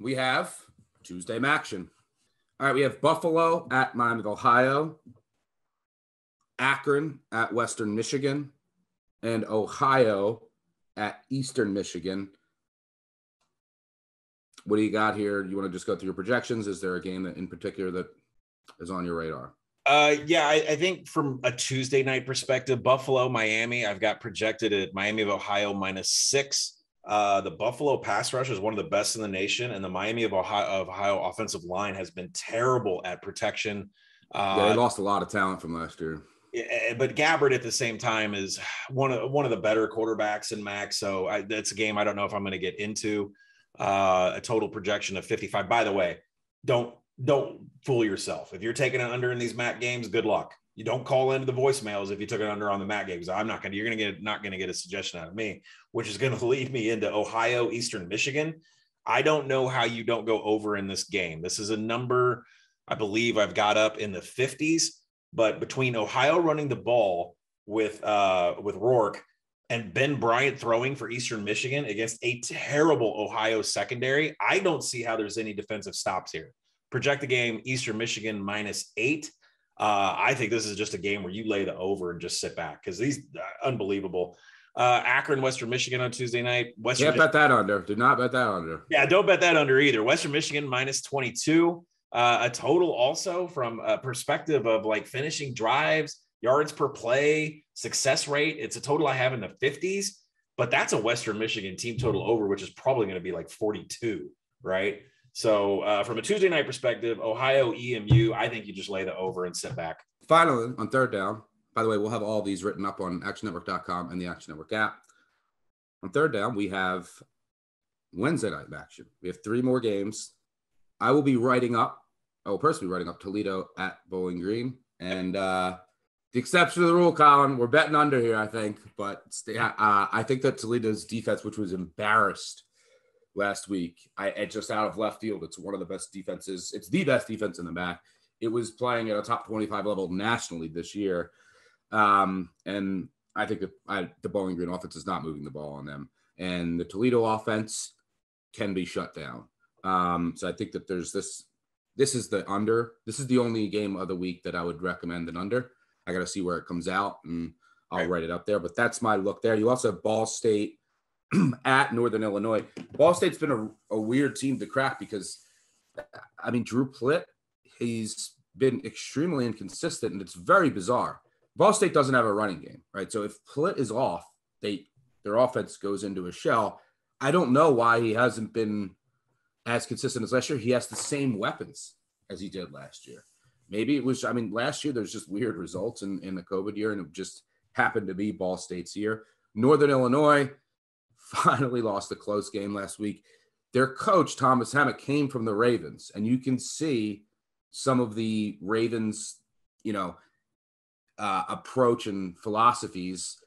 we have Tuesday MACtion. All right, we have Buffalo at Miami of Ohio, Akron at Western Michigan, and Ohio at Eastern Michigan. What do you got here? You want to just go through your projections? Is there a game that in particular that is on your radar? I think from a Tuesday night perspective, Buffalo, Miami, I've got projected at Miami of Ohio -6. The Buffalo pass rush is one of the best in the nation, and the Miami of Ohio offensive line has been terrible at protection. They lost a lot of talent from last year. But Gabbard at the same time is one of the better quarterbacks in MAC. So that's a game I don't know if I'm going to get into. A total projection of 55. By the way, don't fool yourself. If you're taking an under in these MAC games, good luck. You don't call into the voicemails if you took an under on the MAC games. I'm not going to. You're not going to get a suggestion out of me, which is going to lead me into Ohio, Eastern Michigan. I don't know how you don't go over in this game. This is a number I believe I've got up in the 50s. But between Ohio running the ball with Rourke and Ben Bryant throwing for Eastern Michigan against a terrible Ohio secondary, I don't see how there's any defensive stops here. Project the game, Eastern Michigan -8. I think this is just a game where you lay the over and just sit back because these unbelievable. Akron, Western Michigan on Tuesday night. Can't bet that under. Do not bet that under. Yeah, don't bet that under either. Western Michigan -22. A total also from a perspective of like finishing drives, yards per play, success rate. It's a total I have in the 50s, but that's a Western Michigan team total over, which is probably going to be like 42, right? So from a Tuesday night perspective, Ohio, EMU, I think you just lay the over and sit back. Finally, on third down, by the way, we'll have all these written up on actionnetwork.com and the Action Network app. On third down, we have Wednesday night action. We have 3 more games. I will personally writing up Toledo at Bowling Green. And the exception to the rule, Colin, we're betting under here, I think. But I think that Toledo's defense, which was embarrassed last week, just out of left field, it's one of the best defenses. It's the best defense in the MAC. It was playing at a top 25 level nationally this year. And I think that the Bowling Green offense is not moving the ball on them. And the Toledo offense can be shut down. So I think that there's this is the under. This is the only game of the week that I would recommend an under. I got to see where it comes out, and I'll write it up there. But that's my look there. You also have Ball State at Northern Illinois. Ball State's been a weird team to crack because, I mean, Drew Plitt, he's been extremely inconsistent, and it's very bizarre. Ball State doesn't have a running game, right? So if Plitt is off, their offense goes into a shell. I don't know why he hasn't been as consistent as last year. He has the same weapons as he did last year. Maybe it was, last year there's just weird results in the COVID year, and it just happened to be Ball State's year. Northern Illinois finally lost a close game last week. Their coach, Thomas Hammock, came from the Ravens, and you can see some of the Ravens, approach and philosophies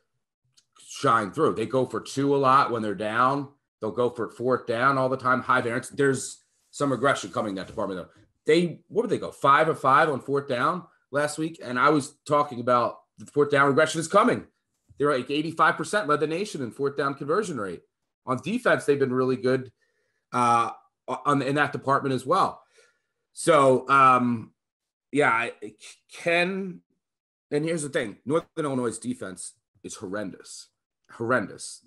shine through. They go for 2 a lot when they're down. They'll go for 4th down all the time, high variance. There's some regression coming in that department, though. What did they go, 5 of 5 on 4th down last week? And I was talking about the 4th down regression is coming. They're like 85% led the nation in 4th down conversion rate. On defense, they've been really good in that department as well. So, and here's the thing. Northern Illinois' defense is horrendous.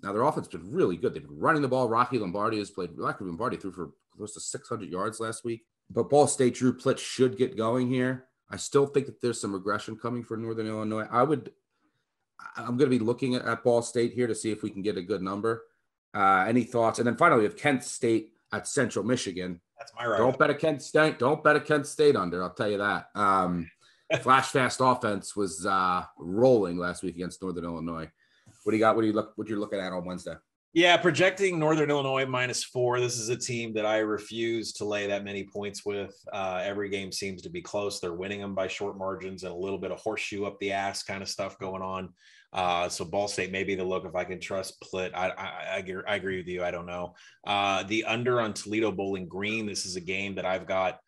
Now, their offense has been really good. They've been running the ball. Rocky Lombardi threw for close to 600 yards last week. But Ball State, Drew Plitt should get going here. I still think that there's some regression coming for Northern Illinois. I'm going to be looking at Ball State here to see if we can get a good number. Any thoughts? And then finally, we have Kent State at Central Michigan. That's my right. Don't bet a Kent State under. I'll tell you that. Flash fast offense was rolling last week against Northern Illinois. What do you got? What you're looking at on Wednesday? Yeah, projecting Northern Illinois -4. This is a team that I refuse to lay that many points with. Every game seems to be close. They're winning them by short margins and a little bit of horseshoe up the ass kind of stuff going on. So Ball State may be the look if I can trust Plitt. I agree with you. I don't know. The under on Toledo Bowling Green. This is a game that I've got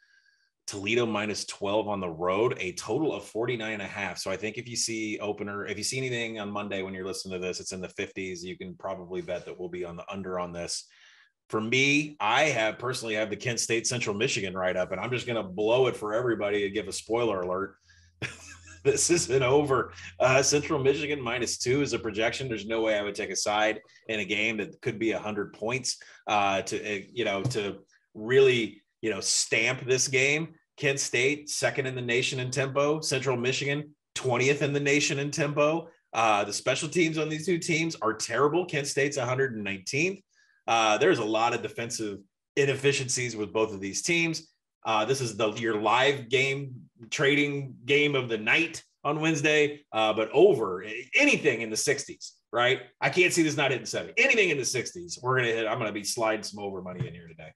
Toledo -12 on the road, a total of 49.5. So I think if you see anything on Monday when you're listening to this, it's in the 50s. You can probably bet that we'll be on the under on this. For me, I personally have the Kent State Central Michigan right up, and I'm just going to blow it for everybody and give a spoiler alert. This isn't over. Central Michigan -2 is a projection. There's no way I would take a side in a game that could be 100 points to really, stamp this game. Kent State, second in the nation in tempo. Central Michigan, 20th in the nation in tempo. The special teams on these two teams are terrible. Kent State's 119th. There's a lot of defensive inefficiencies with both of these teams. This is your live game trading game of the night on Wednesday, but over anything in the 60s, right? I can't see this not hitting 70. Anything in the 60s, we're going to hit. I'm going to be sliding some over money in here today.